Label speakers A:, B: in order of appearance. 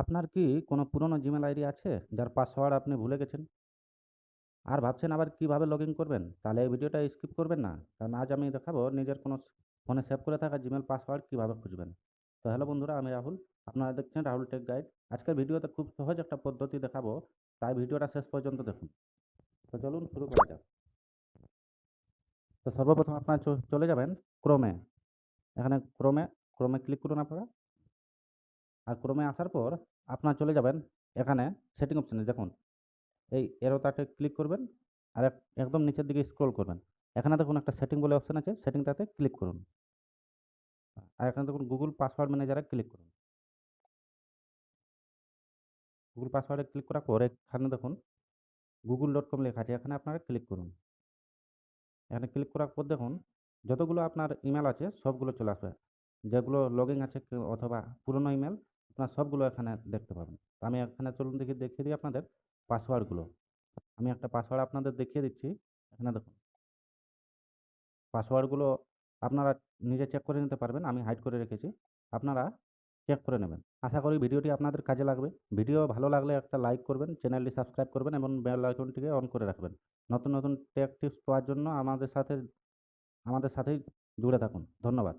A: আপনার কি কোনো পুরনো জিমেল আইডি আছে যার পাসওয়ার্ড আপনি ভুলে গেছেন আর ভাবছেন আবার কিভাবে লগ ইন করবেন? তাহলে এই ভিডিওটা স্কিপ করবেন না, কারণ আজ আমি দেখাবো নিজের কোনো ফোনে সেভ করে থাকা জিমেল পাসওয়ার্ড কিভাবে খুঁজবেন। তো হ্যালো বন্ধুরা, আমি রাহুল। আপনারা দেখছেন রাহুল টেক গাইড। আজকের ভিডিওতে খুব সহজ একটা পদ্ধতি দেখাবো, তাই ভিডিওটা শেষ পর্যন্ত দেখুন। তো চলুন শুরু করা যাক। তো সর্বপ্রথম আপনারা চলে যাবেন ক্রোমে। এখানে ক্রোমে ক্রোমে ক্লিক করুন আপনারা। আর ক্রোমে আসার পর আপনারা চলে যাবেন এখানে সেটিং অপশনে। দেখুন এই এরোটাতে ক্লিক করবেন আর একদম নিচের দিকে স্ক্রল করবেন। এখানে দেখুন একটা সেটিং বলে অপশন আছে, সেটিংটাতে ক্লিক করুন। আর এখানে দেখুন গুগল পাসওয়ার্ড ম্যানেজারে ক্লিক করুন। গুগল পাসওয়ার্ডে ক্লিক করার পর এখানে দেখুন google.com লেখা আছে, এখানে আপনারা ক্লিক করুন। এখানে ক্লিক করার পর দেখুন যতগুলো আপনার ইমেল আছে সবগুলো চলে আসবে। যেগুলো লগইন আছে অথবা পুরনো ইমেল, আপনার সবগুলো এখানে দেখতে পাবেন। তো আমি এখানে চলুন দেখিয়ে দিই আপনাদের পাসওয়ার্ডগুলো। আমি একটা পাসওয়ার্ড আপনাদের দেখিয়ে দিচ্ছি। এখানে দেখুন পাসওয়ার্ডগুলো আপনারা নিজে চেক করে নিতে পারবেন, আমি হাইড করে রেখেছি। আপনারা চেক করে নেবেন। আশা করি ভিডিওটি আপনাদের কাজে লাগবে। ভিডিও ভালো লাগলে একটা লাইক করবেন, চ্যানেলটি সাবস্ক্রাইব করবেন এবং বেল আইকনটিকে অন করে রাখবেন। নতুন নতুন টেক টিপস পাওয়ার জন্য আমাদের সাথেই জুড়ে থাকুন। ধন্যবাদ।